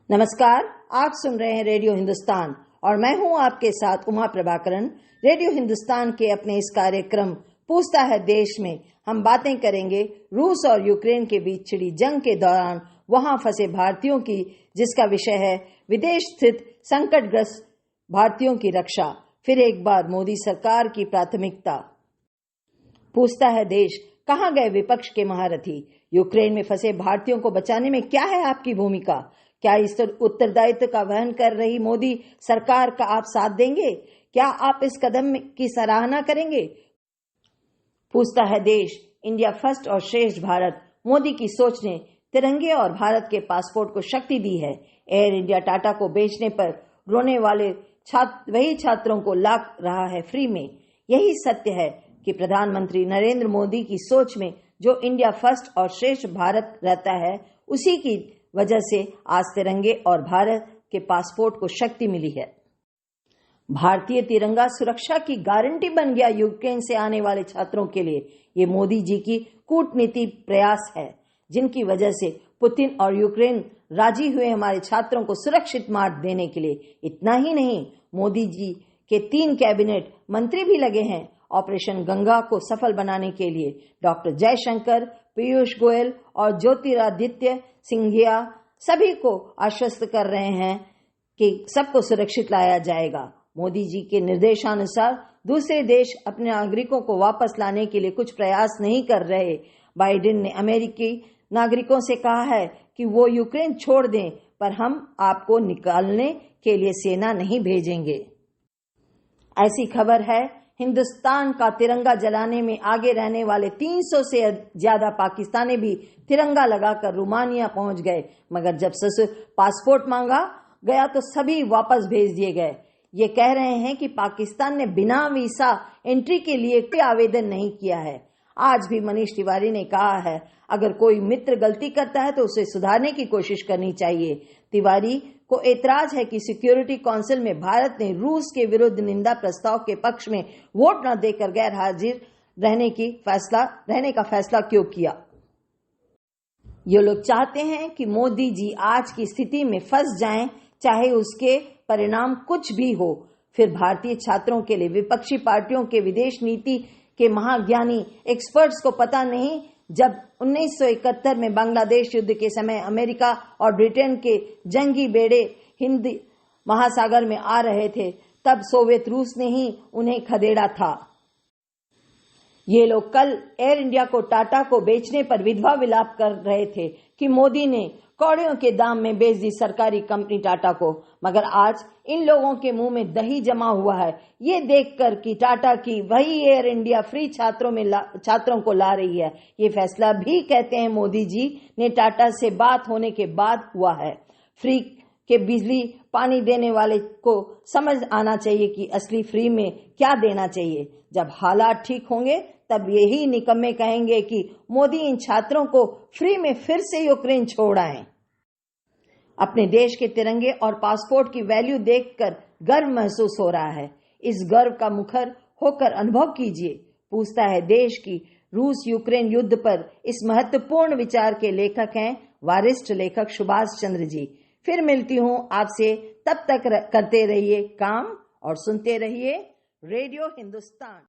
नमस्कार, आप सुन रहे हैं रेडियो हिंदुस्तान और मैं हूं आपके साथ उमा प्रभाकरन। रेडियो हिंदुस्तान के अपने इस कार्यक्रम पूछता है देश में हम बातें करेंगे रूस और यूक्रेन के बीच छिड़ी जंग के दौरान वहां फंसे भारतीयों की, जिसका विषय है विदेश स्थित संकटग्रस्त भारतीयों की रक्षा। फिर एक बार मोदी सरकार की प्राथमिकता। पूछता है देश, कहां गए विपक्ष के महारथी? यूक्रेन में फंसे भारतीयों को बचाने में क्या है आपकी भूमिका? क्या इस उत्तरदायित्व का वहन कर रही मोदी सरकार का आप साथ देंगे? क्या आप इस कदम की सराहना करेंगे? पूछता है देश, इंडिया फर्स्ट और श्रेष्ठ भारत। मोदी की सोच ने तिरंगे और भारत के पासपोर्ट को शक्ति दी है। एयर इंडिया टाटा को बेचने पर रोने वाले वही छात्रों को ला रहा है फ्री में। यही सत्य है कि प्रधानमंत्री नरेंद्र मोदी की सोच में जो इंडिया फर्स्ट और श्रेष्ठ भारत रहता है, उसी की वजह से आज तिरंगे और भारत के पासपोर्ट को शक्ति मिली है। भारतीय तिरंगा सुरक्षा की गारंटी बन गया यूक्रेन से आने वाले छात्रों के लिए। ये मोदी जी की कूटनीति प्रयास है, जिनकी वजह से पुतिन और यूक्रेन राजी हुए हमारे छात्रों को सुरक्षित मार्ग देने के लिए। इतना ही नहीं, मोदी जी के 3 कैबिनेट मंत्री भी लगे हैं ऑपरेशन गंगा को सफल बनाने के लिए। डॉक्टर जयशंकर, पीयूष गोयल और ज्योतिरादित्य सिंधिया सभी को आश्वस्त कर रहे हैं कि सबको सुरक्षित लाया जाएगा। मोदी जी के निर्देशानुसार दूसरे देश अपने नागरिकों को वापस लाने के लिए कुछ प्रयास नहीं कर रहे। बाइडेन ने अमेरिकी नागरिकों से कहा है कि वो यूक्रेन छोड़ दें, पर हम आपको निकालने के लिए सेना नहीं भेजेंगे। ऐसी खबर है, हिंदुस्तान का तिरंगा जलाने में आगे रहने वाले 300 से ज्यादा पाकिस्तानी भी तिरंगा लगाकर रोमानिया पहुंच गए, मगर जब पासपोर्ट मांगा गया तो सभी वापस भेज दिए गए। ये कह रहे हैं कि पाकिस्तान ने बिना वीसा एंट्री के लिए कोई आवेदन नहीं किया है। आज भी मनीष तिवारी ने कहा है, अगर कोई मित्र गलती करता है तो उसे सुधारने की कोशिश करनी चाहिए। तिवारी को एतराज है कि सिक्योरिटी काउंसिल में भारत ने रूस के विरुद्ध निंदा प्रस्ताव के पक्ष में वोट न देकर गैर हाजिर रहने का फैसला क्यों किया। ये लोग चाहते हैं कि मोदी जी आज की स्थिति में फंस जाएं, चाहे उसके परिणाम कुछ भी हो। फिर भारतीय छात्रों के लिए विपक्षी पार्टियों के विदेश नीति के महाज्ञानी एक्सपर्ट्स को पता नहीं, जब 1971 में बांग्लादेश युद्ध के समय अमेरिका और ब्रिटेन के जंगी बेड़े हिंद महासागर में आ रहे थे, तब सोवियत रूस ने ही उन्हें खदेड़ा था। ये लोग कल एयर इंडिया को टाटा को बेचने पर विधवा विलाप कर रहे थे कि मोदी ने कौड़ियों के दाम में बेच दी सरकारी कंपनी टाटा को, मगर आज इन लोगों के मुंह में दही जमा हुआ है ये देखकर कि टाटा की वही एयर इंडिया फ्री छात्रों को ला रही है। ये फैसला भी कहते हैं मोदी जी ने टाटा से बात होने के बाद हुआ है। फ्री के बिजली पानी देने वाले को समझ आना चाहिए कि असली फ्री में क्या देना चाहिए। जब हालात ठीक होंगे तब यही निकम्मे कहेंगे कि मोदी इन छात्रों को फ्री में फिर से यूक्रेन छोड़ आए। अपने देश के तिरंगे और पासपोर्ट की वैल्यू देखकर गर्व महसूस हो रहा है। इस गर्व का मुखर होकर अनुभव कीजिए। पूछता है देश की रूस यूक्रेन युद्ध पर इस महत्वपूर्ण विचार के लेखक हैं वरिष्ठ लेखक सुभाष चंद्र जी। फिर मिलती हूं आपसे, तब तक करते रहिए काम और सुनते रहिए रेडियो हिंदुस्तान।